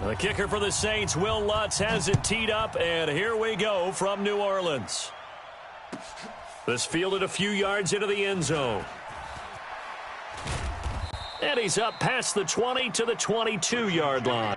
The kicker for the Saints, Will Lutz, has it teed up, and here we go from New Orleans. This fielded a few yards into the end zone. And he's up past the 20 to the 22-yard line.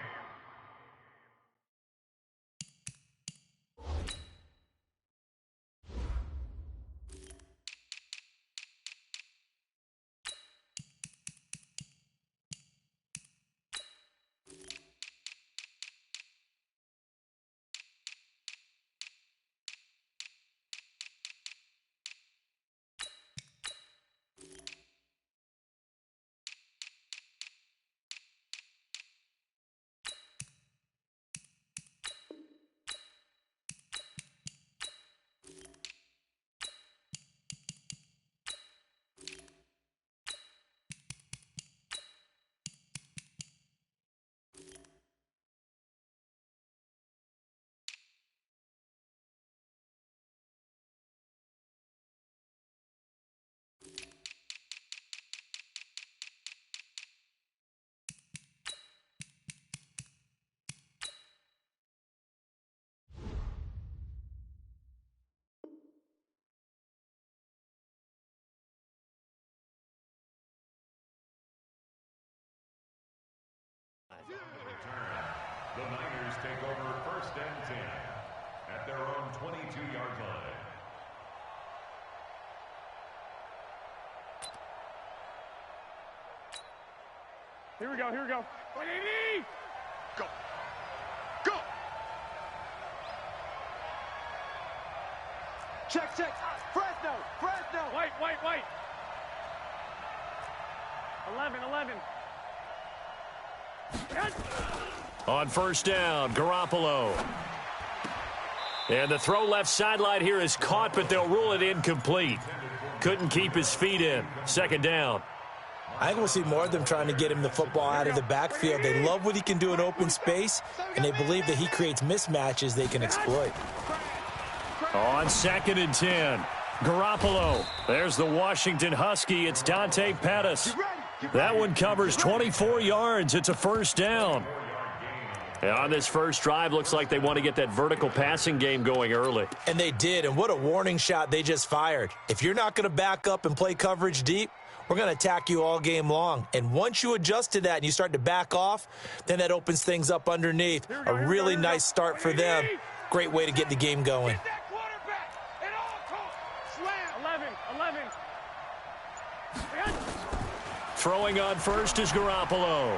The Niners take over 1st and 10 at their own 22-yard line. Here we go, here we go. Go. Go. Check. Fresno. White. 11. On 1st down, Garoppolo. And the throw left sideline here is caught, but they'll rule it incomplete. Couldn't keep his feet in. 2nd down. I think we'll see more of them trying to get him the football out of the backfield. They love what he can do in open space, and they believe that he creates mismatches they can exploit. On 2nd and 10, Garoppolo. There's the Washington Husky. It's Dante Pettis. That one covers 24 yards. It's a 1st down. And on this first drive, looks like they want to get that vertical passing game going early. And they did, and what a warning shot they just fired. If you're not going to back up and play coverage deep, we're going to attack you all game long. And once you adjust to that and you start to back off, then that opens things up underneath. A really nice start for them. Great way to get the game going. 11. Throwing on first is Garoppolo.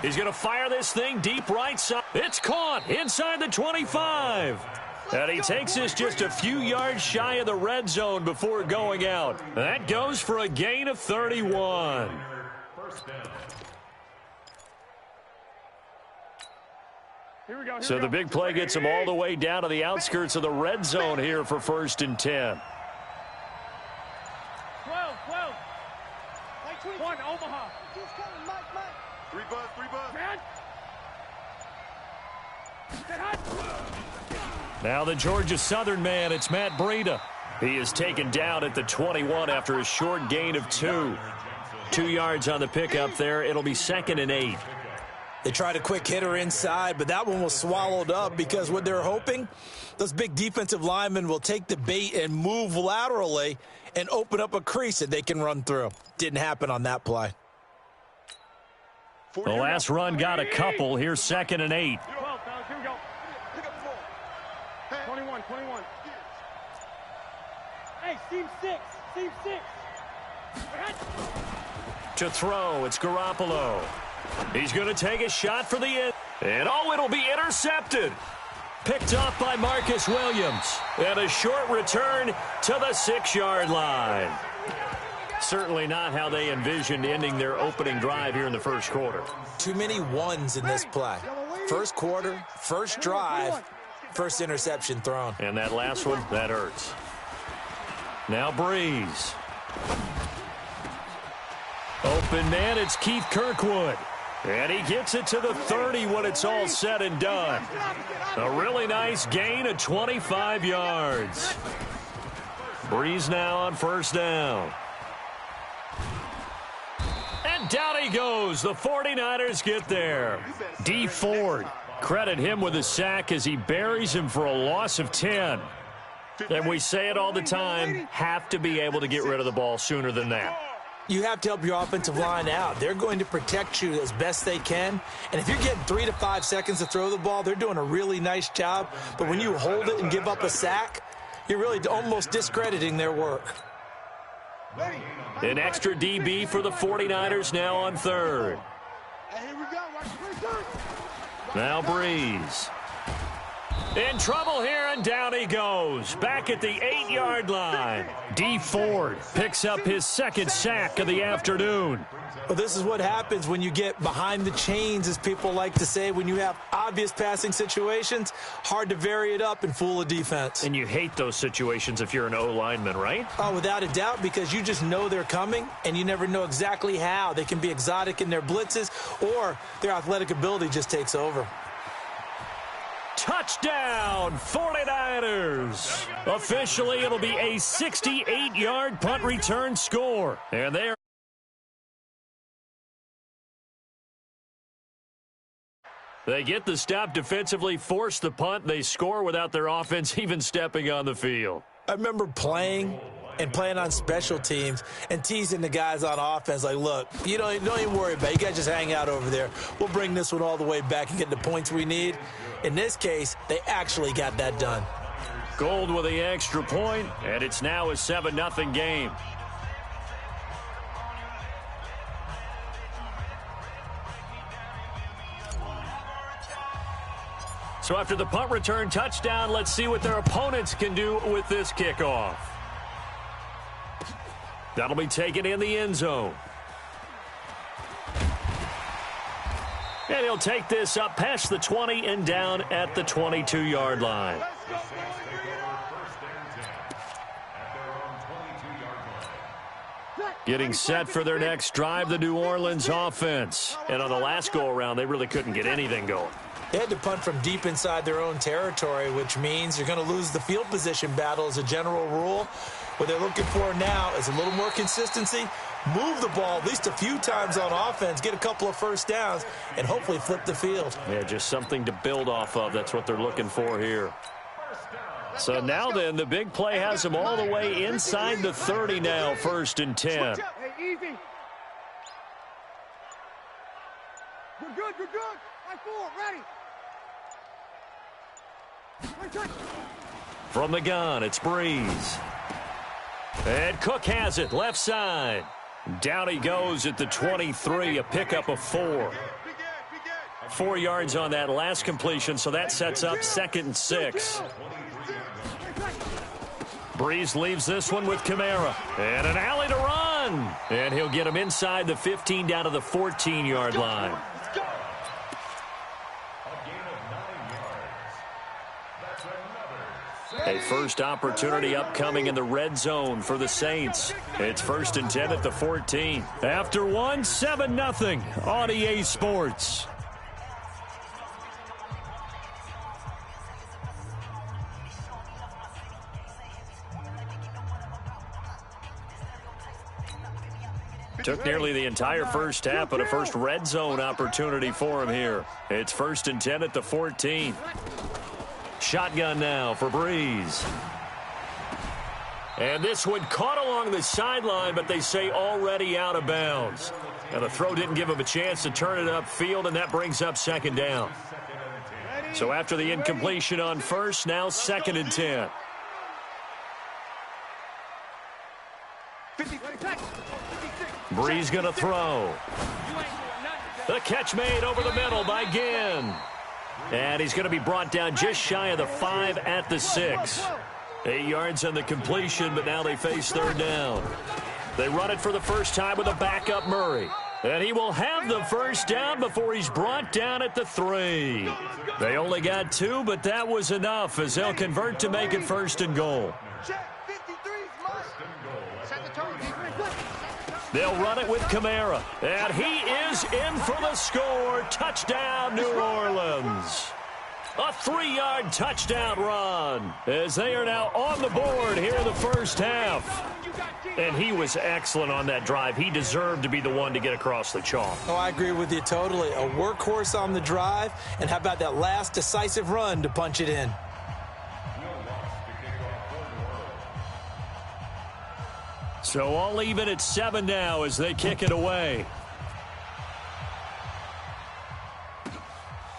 He's going to fire this thing deep right side. It's caught inside the 25. And he takes this just a few yards shy of the red zone before going out. That goes for a gain of 31. So the big play gets him all the way down to the outskirts of the red zone here for 1st and 10. 12. 1, Omaha. 3 buzz. Man. Now the Georgia Southern man, it's Matt Breida. He is taken down at the 21 after a short gain of 2. 2 yards on the pickup there. It'll be 2nd and 8. They tried a quick hitter inside, but that one was swallowed up because what they're hoping, those big defensive linemen will take the bait and move laterally and open up a crease that they can run through. Didn't happen on that play. The last run got a couple. Here's 2nd and 8. 12, fellas, here we go. 21. Hey, seam 6. To throw, it's Garoppolo. He's going to take a shot for the end. And it'll be intercepted. Picked off by Marcus Williams. And a short return to the 6-yard line. Certainly not how they envisioned ending their opening drive here in the first quarter. Too many ones in this play. First quarter, first drive, first interception thrown. And that last one, that hurts. Now Breeze. Open man, it's Keith Kirkwood. And he gets it to the 30 when it's all said and done. A really nice gain of 25 yards. Breeze now on 1st down. And down he goes. The 49ers get there. D. Ford, credit him with a sack as he buries him for a loss of 10. And we say it all the time, have to be able to get rid of the ball sooner than that. You have to help your offensive line out. They're going to protect you as best they can. And if you're getting 3 to 5 seconds to throw the ball, they're doing a really nice job. But when you hold it and give up a sack, you're really almost discrediting their work. An extra DB for the 49ers now on third. Now Breeze. In trouble here, and down he goes. Back at the 8-yard line. D. Ford picks up his second sack of the afternoon. Well, this is what happens when you get behind the chains, as people like to say. When you have obvious passing situations, hard to vary it up and fool a defense. And you hate those situations if you're an O-lineman, right? Oh, without a doubt, because you just know they're coming, and you never know exactly how. They can be exotic in their blitzes, or their athletic ability just takes over. Touchdown, 49ers. Officially, it'll be a 68-yard punt return score. And there. They get the stop defensively, force the punt. They score without their offense even stepping on the field. I remember playing on special teams and teasing the guys on offense like, look, you don't even worry about it. You guys just hang out over there. We'll bring this one all the way back and get the points we need. In this case, they actually got that done. Gold with the extra point, and it's now a 7-0 game. So after the punt return touchdown, let's see what their opponents can do with this kickoff. That'll be taken in the end zone. And he'll take this up past the 20 and down at the 22-yard line. Getting set for their next drive, the New Orleans offense. And on the last go-around, they really couldn't get anything going. They had to punt from deep inside their own territory, which means you're going to lose the field position battle as a general rule. What they're looking for now is a little more consistency, move the ball at least a few times on offense, get a couple of first downs, and hopefully flip the field. Yeah, just something to build off of. That's what they're looking for here. So now then, the big play has them all the way inside the 30 now, 1st and 10. Hey, easy. You're good, you're good. Right forward, ready. From the gun, it's Breeze. And Cook has it, left side. Down he goes at the 23, a pickup of 4. 4 yards on that last completion, so that sets up 2nd and 6. Breeze leaves this one with Kamara. And an alley to run. And he'll get him inside the 15 down to the 14-yard line. A first opportunity upcoming in the red zone for the Saints. It's 1st and 10 at the 14. After one, 7-0 on EA Sports. Took nearly the entire first half, but a first red zone opportunity for him here. It's 1st and 10 at the 14. Shotgun now for Breeze. And this one caught along the sideline, but they say already out of bounds. And the throw didn't give him a chance to turn it upfield, and that brings up 2nd down. So after the incompletion on first, now 2nd and 10. Breeze going to throw. The catch made over the middle by Ginn. And he's going to be brought down just shy of the 5 at the 6. 8 yards on the completion, but now they face 3rd down. They run it for the first time with a backup Murray. And he will have the first down before he's brought down at the 3. They only got 2, but that was enough as they'll convert to make it 1st and goal. They'll run it with Kamara. And he is in for the score. Touchdown, New Orleans. A 3-yard touchdown run as they are now on the board here in the first half. And he was excellent on that drive. He deserved to be the one to get across the chalk. Oh, I agree with you totally. A workhorse on the drive, and how about that last decisive run to punch it in? So all even at 7 now as they kick it away.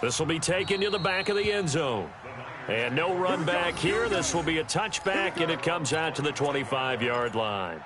This will be taken to the back of the end zone. And no run back here. This will be a touchback, and it comes out to the 25-yard line.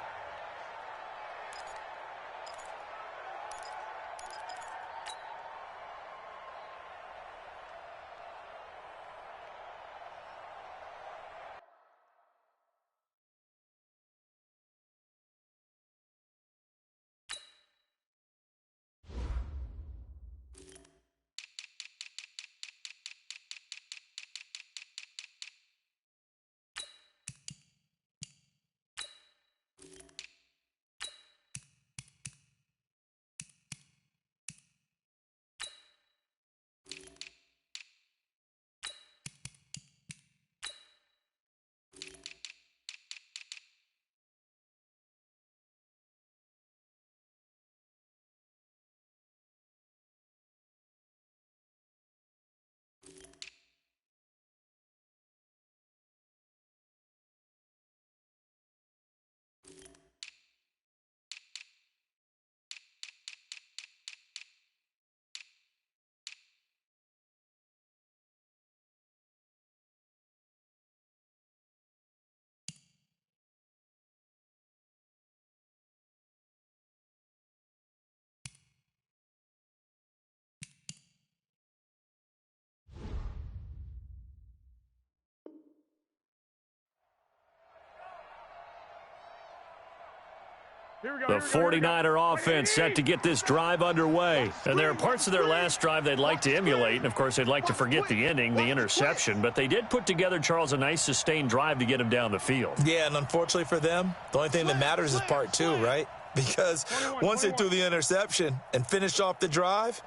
The 49er offense set to get this drive underway. And there are parts of their last drive they'd like to emulate. And, of course, they'd like to forget the ending, the interception. But they did put together, Charles, a nice sustained drive to get him down the field. Yeah, and unfortunately for them, the only thing that matters is part 2, right? Because once they threw the interception and finished off the drive,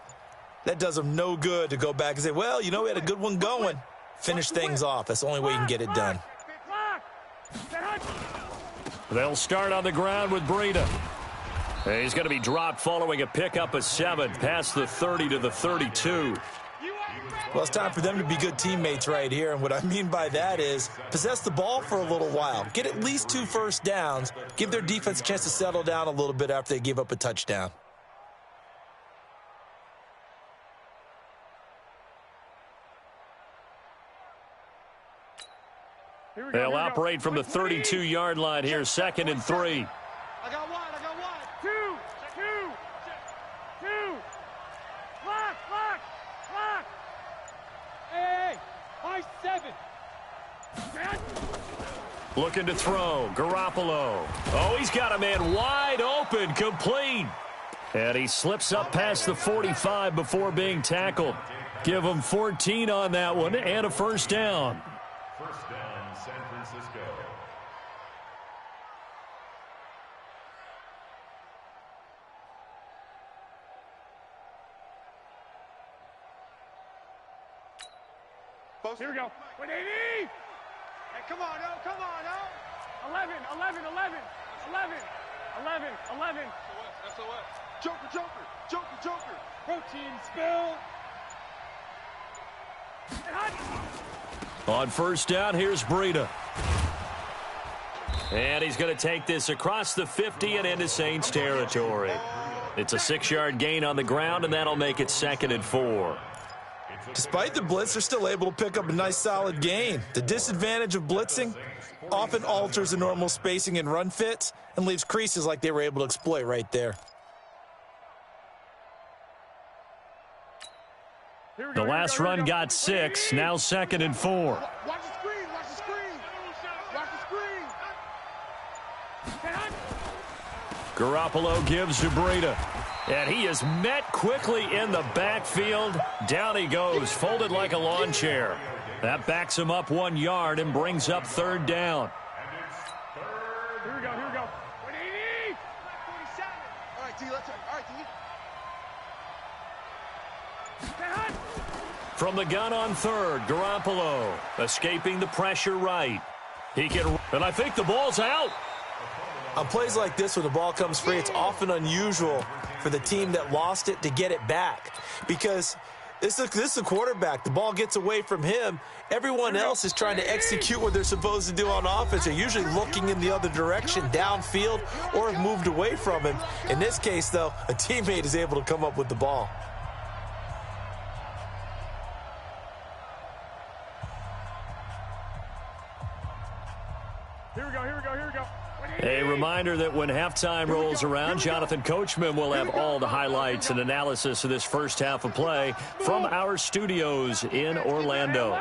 that does them no good to go back and say, well, you know, we had a good one going. Finish things off. That's the only way you can get it done. They'll start on the ground with Breida. He's going to be dropped following a pickup of 7 past the 30 to the 32. Well, it's time for them to be good teammates right here. And what I mean by that is possess the ball for a little while. Get at least 2 first downs. Give their defense a chance to settle down a little bit after they give up a touchdown. They'll operate from the 32-yard line here, 2nd and 3. I got one. 2. Block. Hey, my 7. Looking to throw, Garoppolo. Oh, he's got a man wide open, complete. And he slips up past the 45 before being tackled. Give him 14 on that one and a first down. First down, San Francisco. Here we go. 180. Hey, come on, no. 11. So what? Joker. Protein spill. On first down, here's Breida. And he's going to take this across the 50 and into Saints territory. It's a 6-yard gain on the ground, and that'll make it 2nd and 4. Despite the blitz, they're still able to pick up a nice solid gain. The disadvantage of blitzing often alters the normal spacing and run fits and leaves creases like they were able to exploit right there. The last run got 6, now 2nd and 4. Watch the screen. Garoppolo gives to Breida. And he is met quickly in the backfield. Down he goes, folded like a lawn chair. That backs him up 1 yard and brings up 3rd down. Here we go. 180. 47. All right, D, let's go. All right, D. From the gun on third, Garoppolo escaping the pressure right. He can, and I think the ball's out. On plays like this, when the ball comes free, it's often unusual for the team that lost it to get it back. Because this is a quarterback. The ball gets away from him. Everyone else is trying to execute what they're supposed to do on offense. They're usually looking in the other direction, downfield, or have moved away from him. In this case, though, a teammate is able to come up with the ball. Here we go, here we go, here we go. A reminder that when halftime rolls around, Jonathan Coachman will have all the highlights and analysis of this first half of play from our studios in Orlando.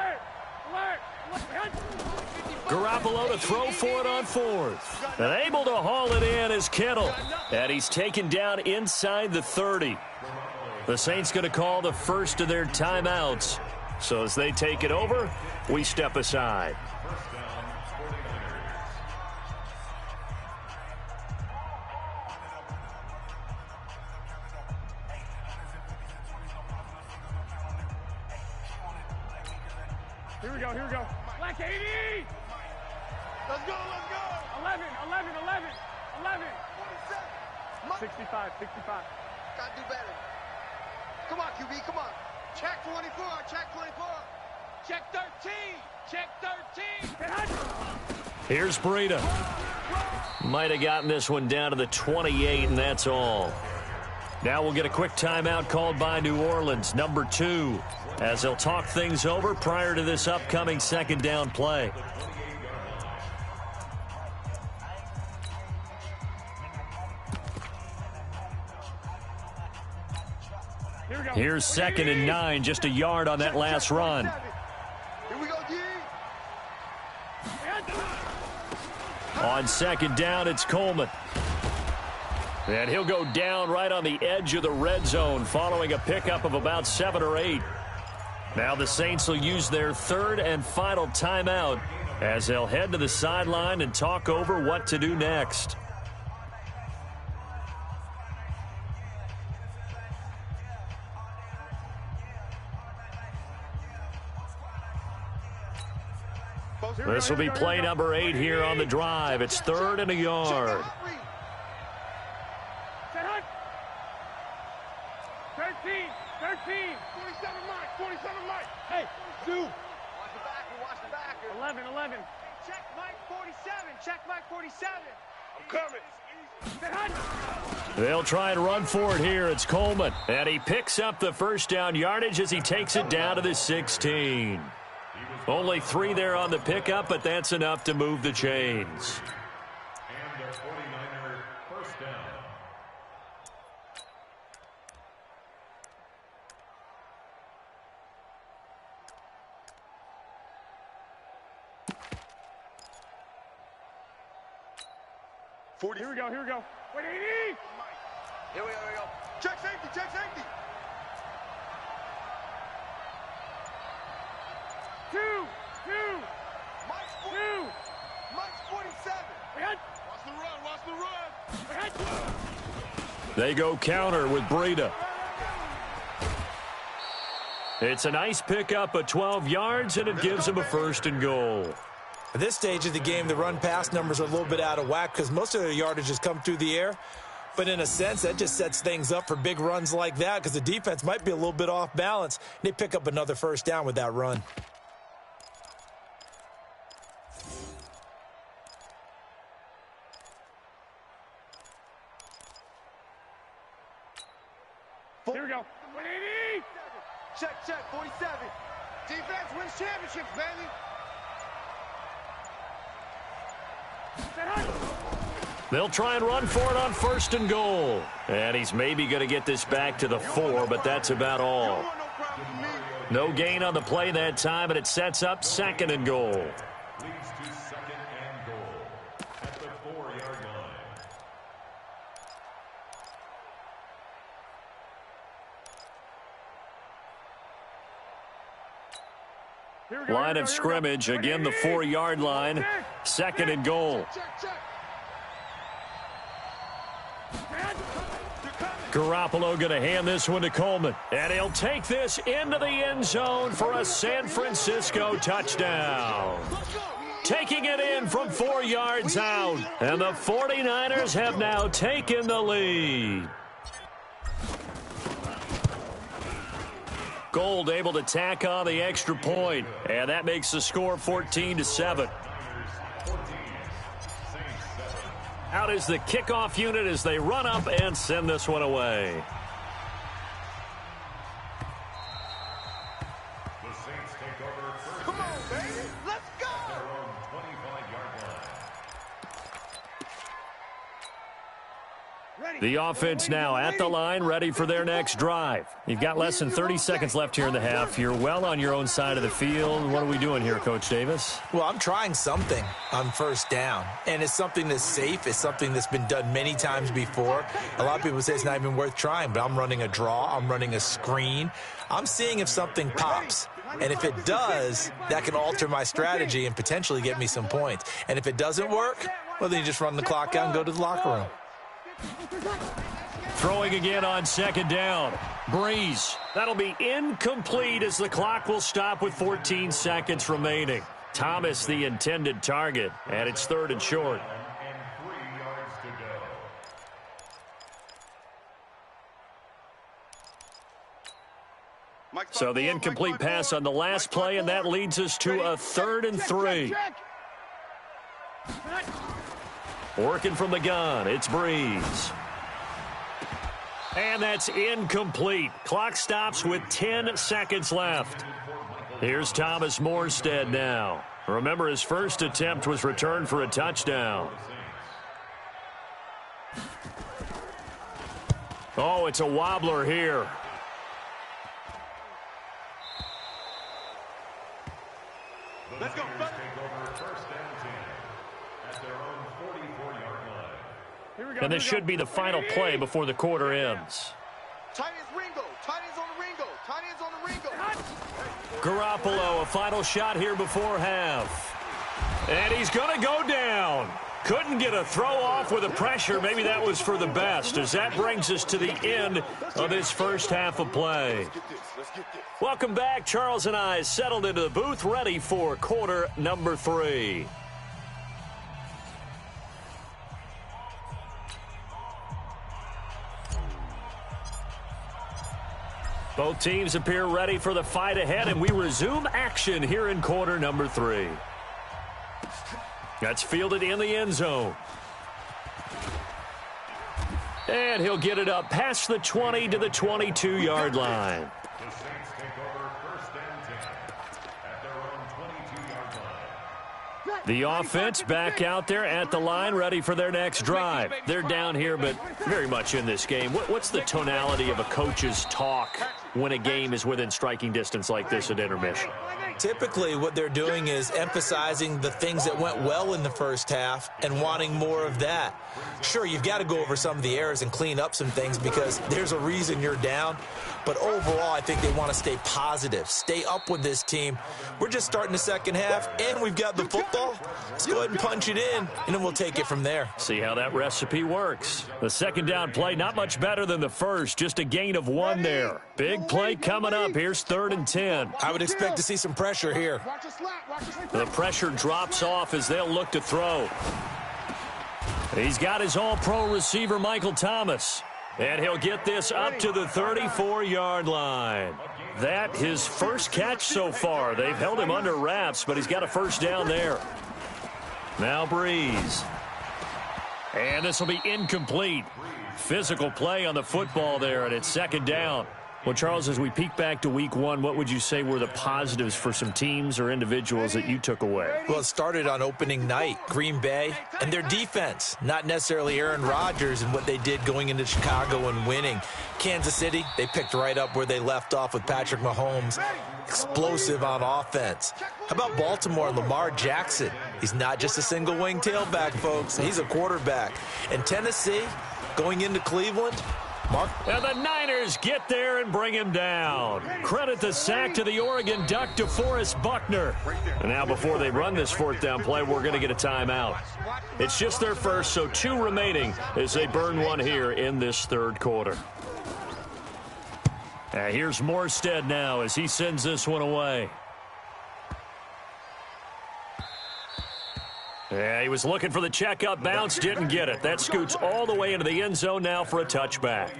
Garoppolo to throw for it on fourth. And able to haul it in is Kittle. And he's taken down inside the 30. The Saints going to call the first of their timeouts. So as they take it over, we step aside. Here we go, here we go. Black 80! Let's go, let's go. 11, 11, 11, 11. 65, 65. Gotta do better. Come on, QB, come on. Check 24, check 24. Check 13, check 13. Here's Breida. Might have gotten this one down to the 28, and that's all. Now we'll get a quick timeout called by New Orleans, number 2, as they'll talk things over prior to this upcoming second down play. Here's 2nd and 9, just a yard on that last run. Here we go, D. On 2nd down, it's Coleman. And he'll go down right on the edge of the red zone following a pickup of about 7 or 8. Now the Saints will use their third and final timeout as they'll head to the sideline and talk over what to do next. This will be play number 8 here on the drive. It's 3rd and a yard. 13, 13. 47 Mike, 47 Mike. Hey, Sue. Watch the backer, watch the backer. 11, 11. Check Mike 47, check Mike 47. I'm coming. They'll try and run for it here. It's Coleman. And he picks up the first down yardage as he takes it down to the 16. Only 3 there on the pickup, but that's enough to move the chains. And the 49er first down. Here we go, here we go. Wait, 80! Here we go. Check safety, check safety. 2, 2. Mike's 40, 2. Mike's 47. Watch the run. They go counter with Breida. It's a nice pickup of 12 yards, and it gives him a 1st and goal. At this stage of the game, the run-pass numbers are a little bit out of whack because most of their yardage has come through the air. But in a sense, that just sets things up for big runs like that because the defense might be a little bit off balance. And they pick up another 1st down with that run. Here we go. 180! Check 47. Defense wins championships, baby. They'll try and run for it on 1st and goal. And he's maybe going to get this back to the 4, but that's about all. No gain on the play that time, and it sets up 2nd and goal. Leads to 2nd and goal at the 4-yard line. Line of scrimmage, again the 4-yard line, 2nd and goal. Garoppolo going to hand this one to Coleman. And he'll take this into the end zone for a San Francisco touchdown. Taking it in from 4 yards out. And the 49ers have now taken the lead. Gold able to tack on the extra point. And that makes the score 14-7. Out is the kickoff unit as they run up and send this one away. The Saints take over first. Come on, baby. Let's go. Their own 25-yard line. The offense now at the line, ready for their next drive. You've got less than 30 seconds left here in the half. You're well on your own side of the field. What are we doing here, Coach Davis? Well, I'm trying something on first down, and it's something that's safe. It's something that's been done many times before. A lot of people say it's not even worth trying, but I'm running a draw. I'm running a screen. I'm seeing if something pops. And if it does, that can alter my strategy and potentially get me some points. And if it doesn't work, well, then you just run the clock out and go to the locker room. Throwing again on second down. Breeze. That'll be incomplete as the clock will stop with 14 seconds remaining. Thomas the intended target, and it's 3rd and short. And 3 yards to go. So the incomplete pass on the last play, and that leads us to a 3rd and 3. Working from the gun, it's Breeze. And that's incomplete. Clock stops with 10 seconds left. Here's Thomas Morstead now. Remember, his first attempt was returned for a touchdown. Oh, it's a wobbler here. Let's go. Take over first and 10 at their own 44-yard line. And this should be the final play before the quarter ends. Tight ends Ringo. Tight ends on the Ringo. Tight ends on the Ringo. Garoppolo, a final shot here before half. And he's going to go down. Couldn't get a throw off with the pressure. Maybe that was for the best, as that brings us to the end of this first half of play. Welcome back. Charles and I settled into the booth, ready for quarter number 3. Both teams appear ready for the fight ahead, and we resume action here in quarter number 3. That's fielded in the end zone. And he'll get it up past the 20 to the 22-yard line. The Saints take over first and 10 at their own 22-yard line. The offense back out there at the line, ready for their next drive. They're down here, but very much in this game. What's the tonality of a coach's talk when a game is within striking distance like this at intermission? Typically, what they're doing is emphasizing the things that went well in the first half and wanting more of that. Sure, you've got to go over some of the errors and clean up some things because there's a reason you're down. But overall, I think they want to stay positive, stay up with this team. We're just starting the second half, and we've got the football. Let's go ahead and punch it in, and then we'll take it from there. See how that recipe works. The second down play, not much better than the first, just a gain of 1 there. Big play coming up. Here's 3rd and 10. I would expect to see some pressure here. The pressure drops off as they'll look to throw. He's got his all-pro receiver, Michael Thomas. And he'll get this up to the 34-yard line. That his first catch so far. They've held him under wraps, but he's got a first down there. Now Breeze. And this will be incomplete. Physical play on the football there, and it's second down. Well, Charles, as we peek back to week 1, what would you say were the positives for some teams or individuals that you took away? Well, it started on opening night, Green Bay, and their defense, not necessarily Aaron Rodgers and what they did going into Chicago and winning. Kansas City, they picked right up where they left off with Patrick Mahomes, explosive on offense. How about Baltimore and Lamar Jackson? He's not just a single-wing tailback, folks. He's a quarterback. And Tennessee, going into Cleveland, and the Niners get there and bring him down. Credit the sack to the Oregon Duck, DeForest Buckner. And now before they run this 4th down play, we're going to get a timeout. It's just their first, so 2 remaining as they burn one here in this 3rd quarter. Here's Morstead now as he sends this one away. Yeah, he was looking for the checkup bounce, didn't get it. That scoots all the way into the end zone now for a touchback.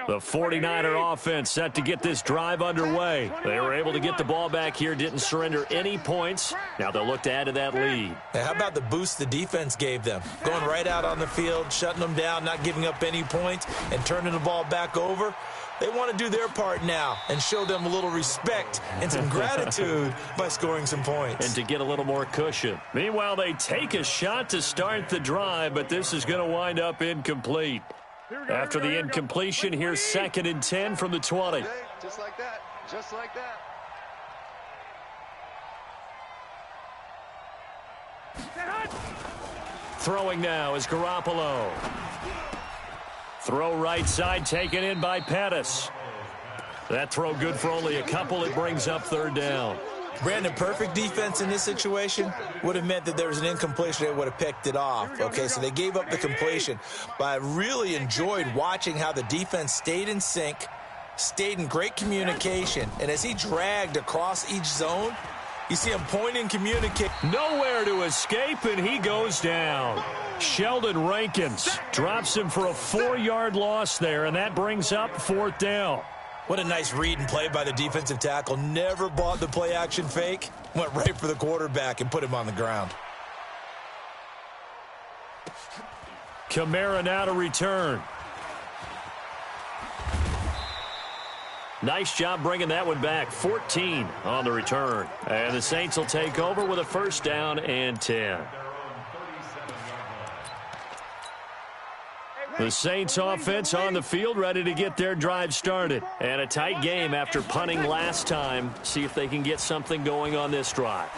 The 49er offense set to get this drive underway. They were able to get the ball back here, didn't surrender any points. Now they'll look to add to that lead. Hey, how about the boost the defense gave them? Going right out on the field, shutting them down, not giving up any points, and turning the ball back over. They want to do their part now and show them a little respect and some gratitude by scoring some points. And to get a little more cushion. Meanwhile, they take a shot to start the drive, but this is going to wind up incomplete. After the incompletion, here's 2nd and 10 from the 20. Just like that. Just like that. Throwing now is Garoppolo. Throw right side taken in by Pettis. That throw good for only a couple. It brings up 3rd down. Brandon, perfect defense in this situation would have meant that there was an incompletion. They would have picked it off. Okay, so they gave up the completion. But I really enjoyed watching how the defense stayed in sync, stayed in great communication. And as he dragged across each zone, you see him pointing, communicate. Nowhere to escape, and he goes down. Sheldon Rankins drops him for a 4-yard loss there, and that brings up 4th down. What a nice read and play by the defensive tackle. Never bought the play-action fake. Went right for the quarterback and put him on the ground. Kamara now to return. Nice job bringing that one back. 14 on the return. And the Saints will take over with a 1st down and 10. The Saints offense on the field, ready to get their drive started. And a tight game after punting last time. See if they can get something going on this drive.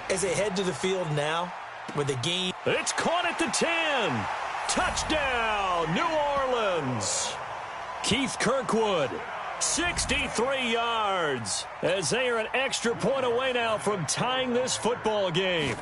As they head to the field now with the game. It's caught at the 10. Touchdown, New Orleans. Keith Kirkwood, 63 yards. As they are an extra point away now from tying this football game.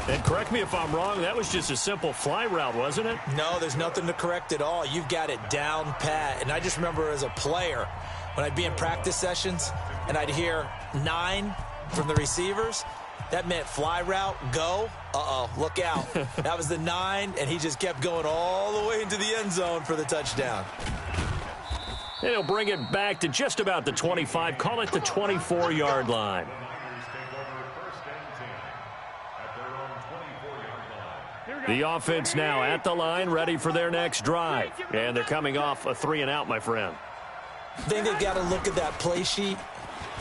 And correct me if I'm wrong, that was just a simple fly route, wasn't it? No, there's nothing to correct at all. You've got it down pat. And I just remember as a player, when I'd be in practice sessions and I'd hear 9 from the receivers, that meant fly route, go. Uh-oh, look out. That was the 9, and he just kept going all the way into the end zone for the touchdown. And he'll bring it back to just about the 25, call it the 24-yard line. The offense now at the line, ready for their next drive. And they're coming off a 3-and-out, my friend. I think they've got to look at that play sheet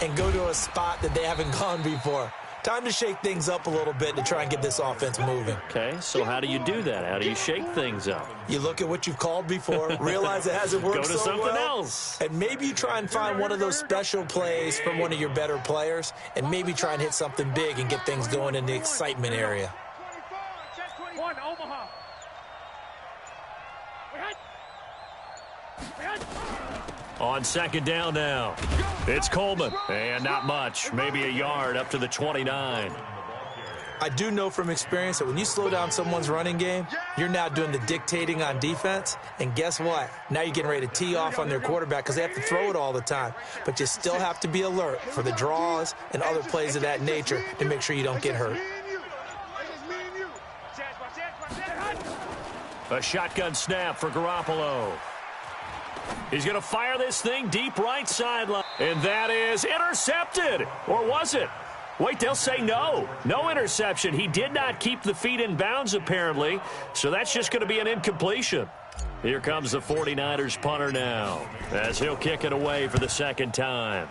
and go to a spot that they haven't gone before. Time to shake things up a little bit to try and get this offense moving. Okay, so how do you do that? How do you shake things up? You look at what you've called before, realize it hasn't worked so well. Go to something else. And maybe you try and find one of those special plays from one of your better players, and maybe try and hit something big and get things going in the excitement area. On 2nd down now, it's Coleman. And not much, maybe a yard up to the 29. I do know from experience that when you slow down someone's running game, you're now doing the dictating on defense. And guess what? Now you're getting ready to tee off on their quarterback because they have to throw it all the time. But you still have to be alert for the draws and other plays of that nature to make sure you don't get hurt. A shotgun snap for Garoppolo. He's going to fire this thing deep right sideline. And that is intercepted. Or was it? Wait, they'll say no. No interception. He did not keep the feet in bounds, apparently. So that's just going to be an incompletion. Here comes the 49ers punter now, as he'll kick it away for the 2nd time.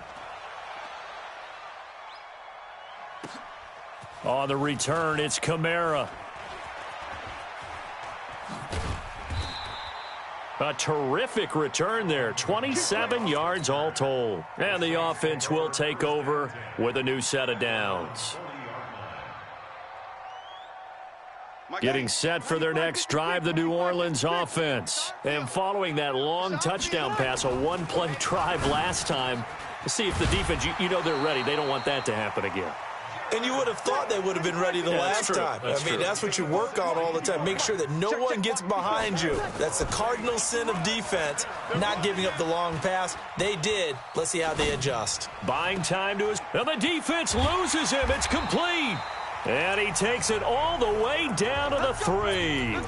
On the return, it's Kamara. A terrific return there. 27 yards all told. And the offense will take over with a new set of downs. Getting set for their next drive, the New Orleans offense. And following that long touchdown pass, a one-play drive last time, to see if the defense, you know they're ready. They don't want that to happen again. And you would have thought they would have been ready the last time. That's what you work on all the time. Make sure that no one gets behind you. That's the cardinal sin of defense, not giving up the long pass. They did. Let's see how they adjust. Buying time to his... And the defense loses him. It's complete. And he takes it all the way down to the 3.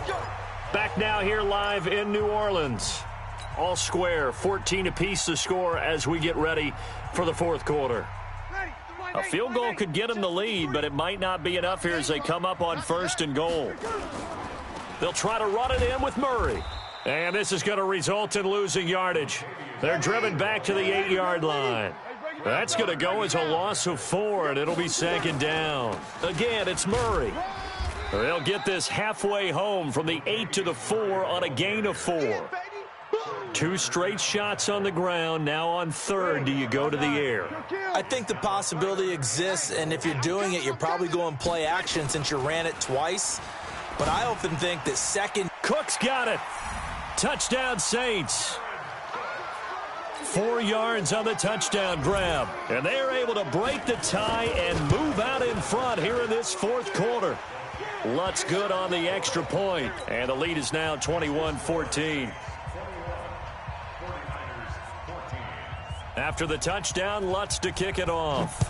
Back now here live in New Orleans. All square, 14 apiece to score as we get ready for the fourth quarter. A field goal could get them the lead, but it might not be enough here as they come up on 1st and goal. They'll try to run it in with Murray. And this is going to result in losing yardage. They're driven back to the 8-yard line. That's going to go as a loss of 4, and it'll be 2nd down. Again, it's Murray. They'll get this halfway home from the 8 to the 4 on a gain of 4. 2 straight shots on the ground. Now on 3rd, do you go to the air? I think the possibility exists, and if you're doing it, you're probably going play action since you ran it twice. But I often think that second... Cook's got it. Touchdown, Saints. 4 yards on the touchdown grab. And they are able to break the tie and move out in front here in this fourth quarter. Lutz good on the extra point. And the lead is now 21-14. After the touchdown, Lutz to kick it off.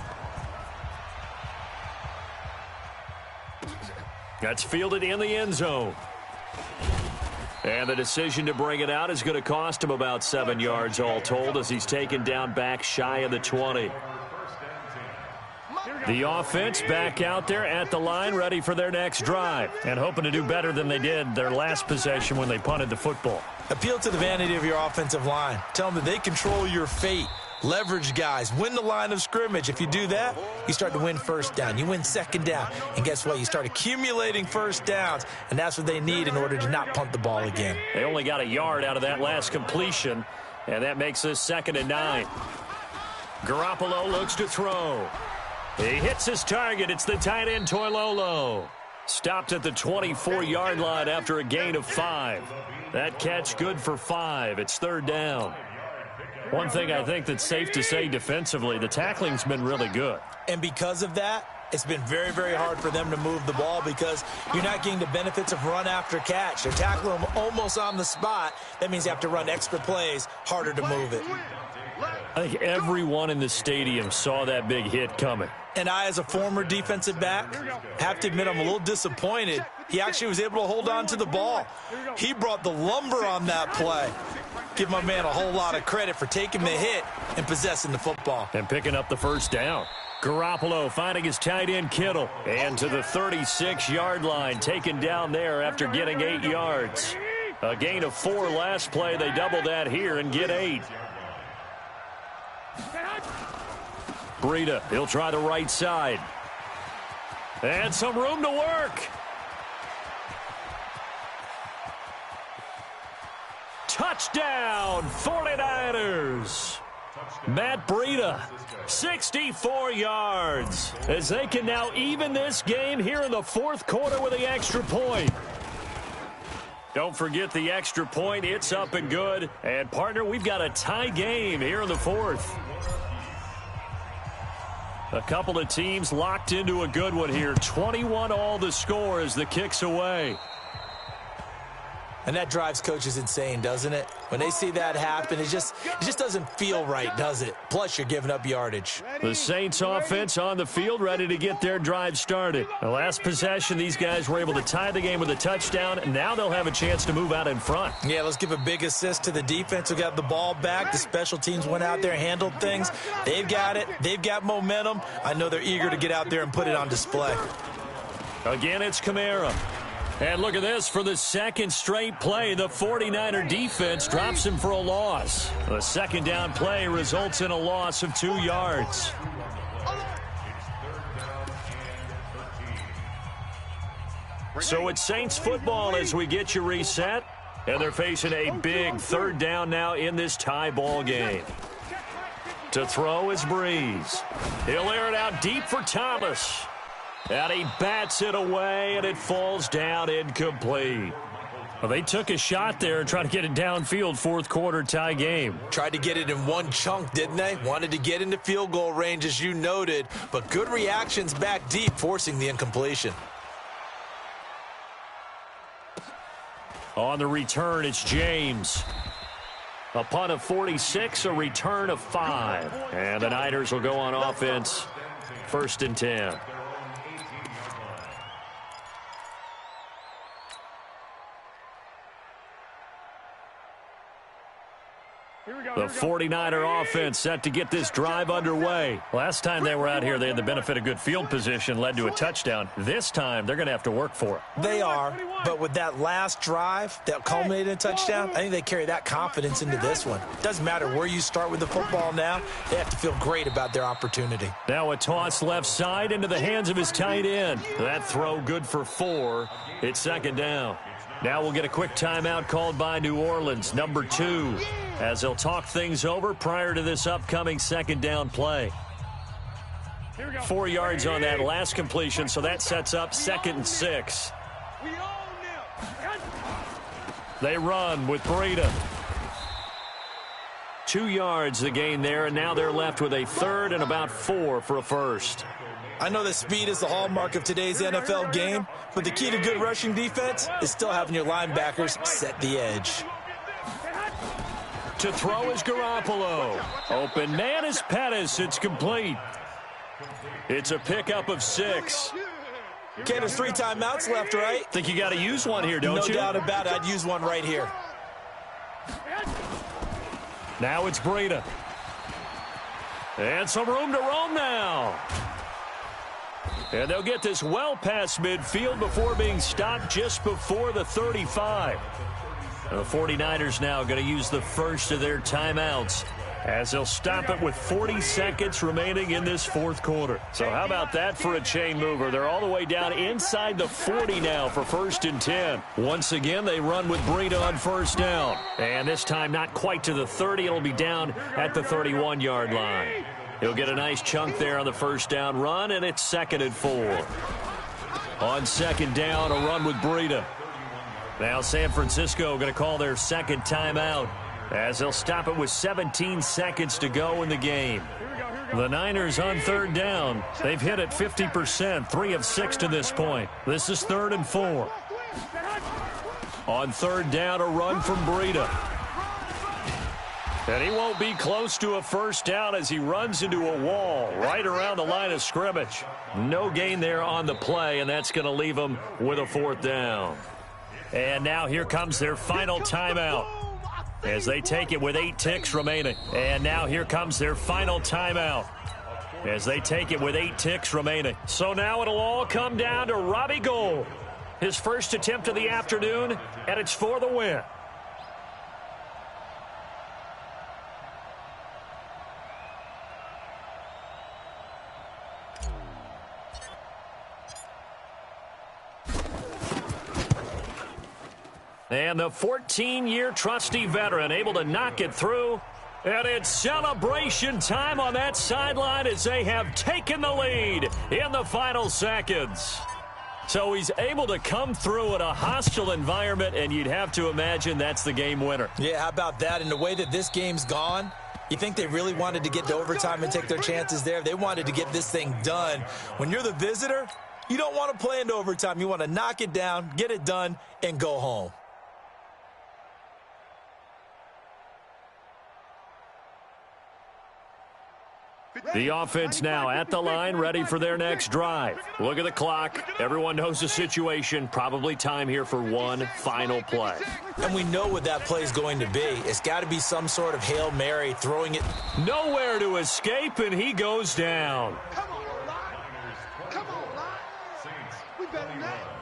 That's fielded in the end zone. And the decision to bring it out is going to cost him about 7 yards all told as he's taken down back shy of the 20. The offense back out there at the line ready for their next drive and hoping to do better than they did their last possession when they punted the football. Appeal to the vanity of your offensive line. Tell them that they control your fate. Leverage guys. Win the line of scrimmage. If you do that, you start to win 1st down. You win 2nd down. And guess what? You start accumulating 1st downs. And that's what they need in order to not punt the ball again. They only got a yard out of that last completion. And that makes this 2nd and 9. Garoppolo looks to throw. He hits his target. It's the tight end Toilolo. Stopped at the 24-yard line after a gain of 5. That catch good for 5. It's 3rd down. One thing I think that's safe to say defensively, the tackling's been really good. And because of that, it's been very, very hard for them to move the ball because you're not getting the benefits of run after catch. They're tackling them almost on the spot. That means you have to run extra plays, harder to move it. I think everyone in the stadium saw that big hit coming. And I, as a former defensive back, have to admit I'm a little disappointed. He actually was able to hold on to the ball. He brought the lumber on that play. Give my man a whole lot of credit for taking the hit and possessing the football. And picking up the 1st down. Garoppolo finding his tight end Kittle. And to the 36-yard line, taken down there after getting 8 yards. A gain of 4 last play. They double that here and get 8. Breida, he'll try the right side. And some room to work. Touchdown, 49ers. Matt Breida, 64 yards. As they can now even this game here in the fourth quarter with the extra point. Don't forget the extra point. It's up and good. And, partner, we've got a tie game here in the fourth. A couple of teams locked into a good one here. 21 all the score as the kick's away. And that drives coaches insane, doesn't it? When they see that happen, it just doesn't feel right, does it? Plus, you're giving up yardage. The Saints offense on the field, ready to get their drive started. The last possession, these guys were able to tie the game with a touchdown, and now they'll have a chance to move out in front. Yeah, let's give a big assist to the defense who got the ball back. The special teams went out there and handled things. They've got it. They've got momentum. I know they're eager to get out there and put it on display. Again, it's Kamara. And look at this. For the 2nd straight play, the 49er defense drops him for a loss. The 2nd down play results in a loss of 2 yards. So it's Saints football as we get you reset. And they're facing a big 3rd down now in this tie ball game. To throw is Breeze. He'll air it out deep for Thomas. And he bats it away, and it falls down incomplete. Well, they took a shot there and tried to get it downfield, fourth quarter tie game. Tried to get it in one chunk, didn't they? Wanted to get into field goal range, as you noted, but good reactions back deep, forcing the incompletion. On the return, it's James. A punt of 46, a return of 5. And the Niners will go on offense, 1st and 10. The 49er offense set to get this drive underway. Last time they were out here, they had the benefit of good field position, led to a touchdown. This time, they're going to have to work for it. They are, but with that last drive that culminated in a touchdown, I think they carry that confidence into this one. Doesn't matter where you start with the football now, they have to feel great about their opportunity. Now a toss left side into the hands of his tight end. That throw good for 4. It's 2nd down. Now we'll get a quick timeout called by New Orleans, number 2, as they'll talk things over prior to this upcoming 2nd down play. 4 yards on that last completion, so that sets up 2nd and 6. They run with Breida. 2 yards the gain there, and now they're left with a 3rd and about 4 for a first. I know that speed is the hallmark of today's NFL game, but the key to good rushing defense is still having your linebackers set the edge. To throw is Garoppolo. Open man is Pettis. It's complete. It's a pickup of 6. Okay, there's 3 timeouts left, right? Think you got to use one here, don't you? No doubt about it. I'd use one right here. Now it's Breida. And some room to roam now. And they'll get this well past midfield before being stopped just before the 35. The 49ers now going to use the first of their timeouts as they'll stop it with 40 seconds remaining in this fourth quarter. So how about that for a chain mover? They're all the way down inside the 40 now for 1st and 10. Once again, they run with Breida on 1st down. And this time not quite to the 30. It'll be down at the 31-yard line. He'll get a nice chunk there on the 1st down run, and it's 2nd and 4. On 2nd down, a run with Breida. Now San Francisco going to call their 2nd timeout as they'll stop it with 17 seconds to go in the game. The Niners on 3rd down. They've hit it 50%, 3 of 6 to this point. This is 3rd and 4. On 3rd down, a run from Breida. And he won't be close to a 1st down as he runs into a wall right around the line of scrimmage. No gain there on the play, and that's going to leave him with a 4th down. And now here comes their final timeout as they take it with 8 ticks remaining. And now here comes their final timeout as they take it with 8 ticks remaining. So now it'll all come down to Robbie Gould. His first attempt of the afternoon, and it's for the win. And the 14-year trusty veteran able to knock it through. And it's celebration time on that sideline as they have taken the lead in the final seconds. So he's able to come through in a hostile environment, and you'd have to imagine that's the game winner. Yeah, how about that? And the way that this game's gone, you think they really wanted to get to overtime and take their chances there? They wanted to get this thing done. When you're the visitor, you don't want to play into overtime. You want to knock it down, get it done, and go home. The offense now at the line, ready for their next drive. Look at the clock. Everyone knows the situation. Probably time here for one final play. And we know what that play is going to be. It's got to be some sort of Hail Mary, throwing it. Nowhere to escape, and he goes down. Come on, Lot. Come on, Lot. We better than that.